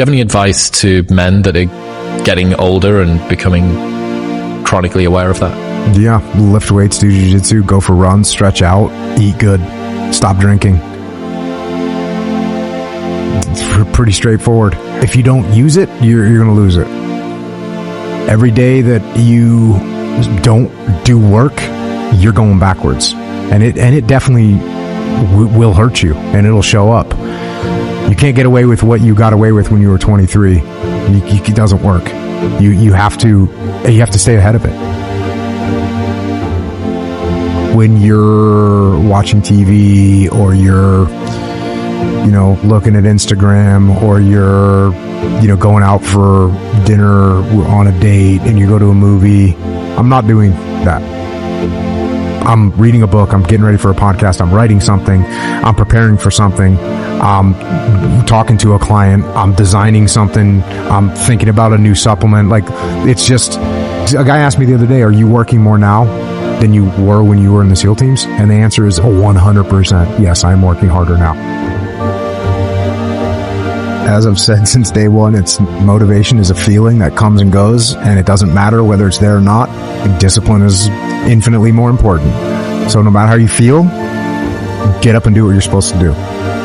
you have any advice to men that are getting older and becoming chronically aware of that? Yeah, lift weights, do jiu-jitsu, go for runs, stretch out, eat good, stop drinking. It's pretty straightforward. If you don't use it, you're going to lose it. Every day that you don't do work, you're going backwards. And it definitely will hurt you, and it'll show up. You can't get away with what you got away with when you were 23. It doesn't work. You have to stay ahead of it. When you're watching TV, or you're, looking at Instagram, or you're, going out for dinner on a date and you go to a movie, I'm not doing that. I'm reading a book, I'm getting ready for a podcast, I'm writing something, I'm preparing for something, I'm talking to a client, I'm designing something, I'm thinking about a new supplement. Like, it's just, a guy asked me the other day, are you working more now than you were when you were in the SEAL teams? And the answer is 100%. Yes, I'm working harder now. As I've said since day one, motivation is a feeling that comes and goes, and it doesn't matter whether it's there or not. Discipline is infinitely more important. So no matter how you feel, get up and do what you're supposed to do.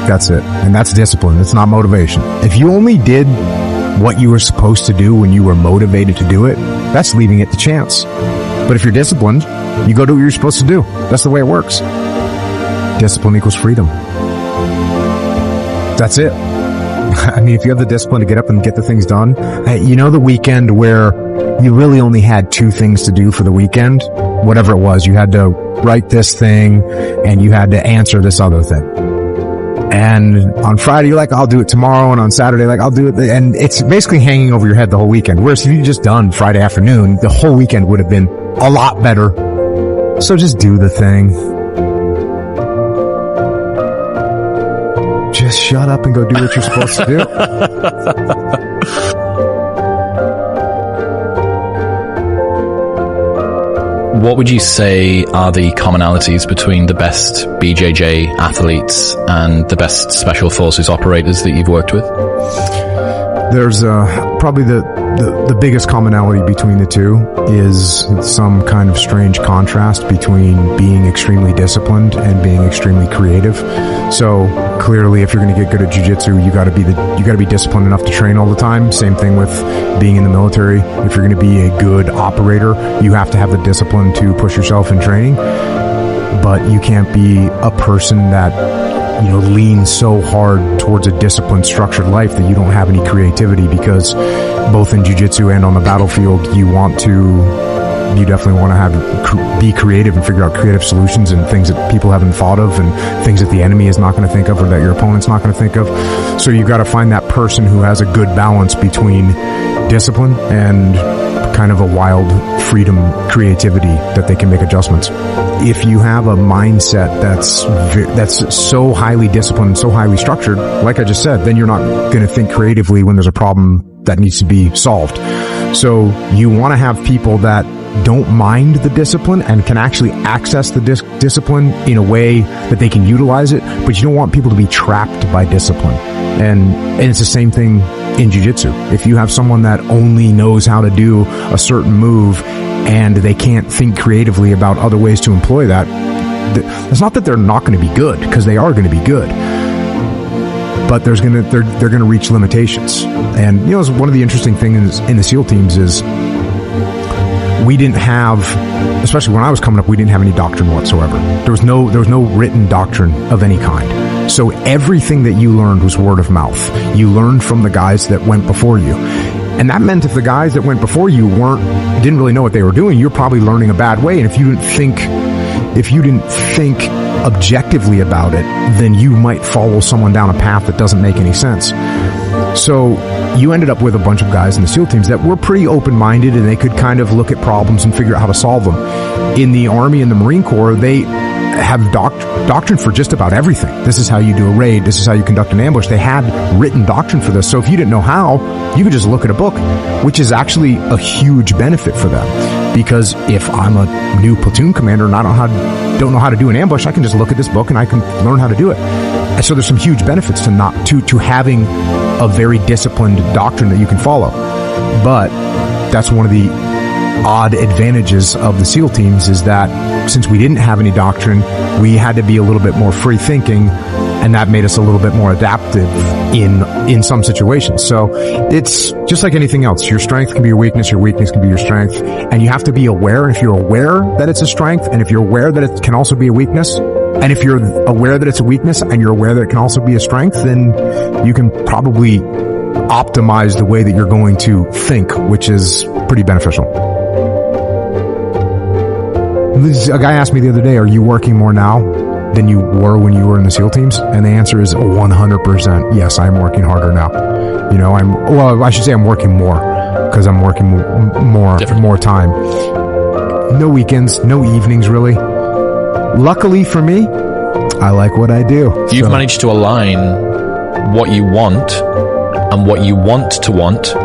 That's it. And that's discipline. It's not motivation. If you only did what you were supposed to do when you were motivated to do it, that's leaving it to chance. But if you're disciplined, you go do what you're supposed to do. That's the way it works. Discipline equals freedom. That's it. I mean, if you have the discipline to get up and get the things done, the weekend where you really only had 2 things to do for the weekend, whatever it was, you had to write this thing and you had to answer this other thing. And on Friday, you're like, I'll do it tomorrow. And on Saturday, like, I'll do it. And it's basically hanging over your head the whole weekend. Whereas if you just done Friday afternoon, the whole weekend would have been a lot better. So just do the thing. Just shut up and go do what you're supposed to do. What would you say are the commonalities between the best BJJ athletes and the best special forces operators that you've worked with? There's probably the biggest commonality between the two is some kind of strange contrast between being extremely disciplined and being extremely creative. So clearly, if you're going to get good at jiu-jitsu, you got to be disciplined enough to train all the time. Same thing with being in the military. If you're going to be a good operator, you have to have the discipline to push yourself in training. But you can't be a person that lean so hard towards a disciplined, structured life that you don't have any creativity, because both in jiu-jitsu and on the battlefield, you definitely want to be creative and figure out creative solutions and things that people haven't thought of and things that the enemy is not going to think of or that your opponent's not going to think of. So you got to find that person who has a good balance between discipline and kind of a wild freedom, creativity that they can make adjustments. If you have a mindset that's so highly disciplined and so highly structured, like I just said, then you're not going to think creatively when there's a problem that needs to be solved. So you want to have people that don't mind the discipline and can actually access the discipline in a way that they can utilize it, but you don't want people to be trapped by discipline. And it's the same thing in jiu-jitsu. If you have someone that only knows how to do a certain move and they can't think creatively about other ways to employ that, it's not that they're not going to be good, because they are going to be good, but they're going to reach limitations. And one of the interesting things in the SEAL teams is we didn't have, especially when I was coming up, we didn't have any doctrine whatsoever. There was no written doctrine of any kind. So everything that you learned was word of mouth. You learned from the guys that went before you. And that meant if the guys that went before you didn't really know what they were doing, you're probably learning a bad way. And if you didn't think objectively about it, then you might follow someone down a path that doesn't make any sense. So you ended up with a bunch of guys in the SEAL teams that were pretty open-minded, and they could kind of look at problems and figure out how to solve them. In the Army and the Marine Corps, they have doctrine for just about everything. This is how you do a raid. This is how you conduct an ambush. They had written doctrine for this. So if you didn't know how, you could just look at a book, which is actually a huge benefit for them. Because if I'm a new platoon commander and I don't know how to do an ambush, I can just look at this book and I can learn how to do it. And so there's some huge benefits to having a very disciplined doctrine that you can follow. But that's one of the odd advantages of the SEAL teams, is that since we didn't have any doctrine, we had to be a little bit more free thinking, and that made us a little bit more adaptive in some situations. So it's just like anything else. Your strength can be your weakness can be your strength, and you have to be aware. And if you're aware that it's a strength, and if you're aware that it can also be a weakness, and if you're aware that it's a weakness and you're aware that it can also be a strength, then you can probably optimize the way that you're going to think, which is pretty beneficial. A guy asked me the other day, are you working more now than you were when you were in the SEAL teams? And the answer is 100%. Yes, I'm working harder now. You know, I should say I'm working more, because I'm working more time. No weekends, no evenings, really. Luckily for me, I like what I do. You've managed to align what you want and what you want to want.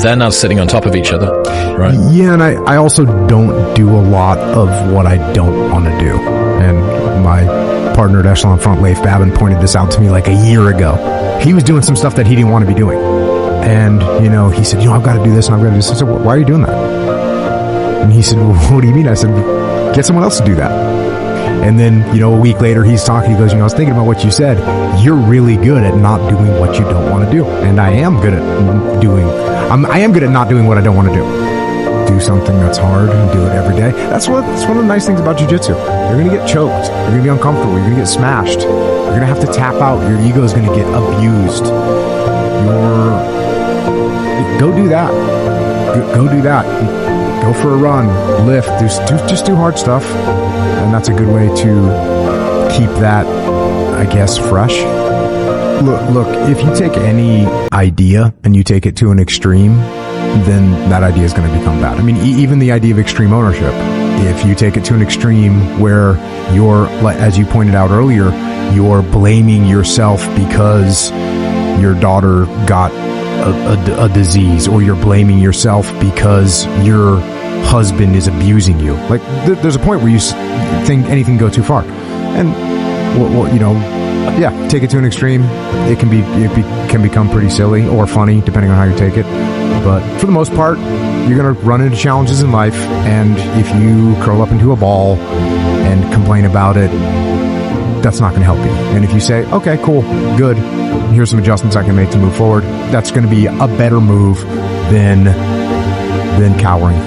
They're now sitting on top of each other, right? Yeah, and I also don't do a lot of what I don't want to do. And my partner at Echelon Front, Leif Babin, pointed this out to me like a year ago. He was doing some stuff that he didn't want to be doing. And, you know, he said, I've got to do this and I've got to do this. I said, why are you doing that? And he said, well, what do you mean? I said, get someone else to do that. And then, you know, a week later, he's talking. He goes, I was thinking about what you said. You're really good at not doing what you don't want to do. And I am good at doing. I am good at not doing what I don't want to do. Do something that's hard and do it every day. That's one of the nice things about jiu-jitsu. You're going to get choked. You're going to be uncomfortable. You're going to get smashed. You're going to have to tap out. Your ego is going to get abused. Go do that. Go do that. Go for a run. Lift. Just do hard stuff. And that's a good way to keep that, I guess, fresh. Look, if you take any idea and you take it to an extreme, then that idea is going to become bad. I mean, even the idea of extreme ownership, if you take it to an extreme where you're, as you pointed out earlier, you're blaming yourself because your daughter got a disease, or you're blaming yourself because your husband is abusing you. Like, there's a point where you think anything can go too far. And, yeah, take it to an extreme. It can become pretty silly or funny, depending on how you take it. But for the most part, you're going to run into challenges in life, and if you curl up into a ball and complain about it, that's not going to help you. And if you say, okay, cool, good, here's some adjustments I can make to move forward, that's going to be a better move than cowering.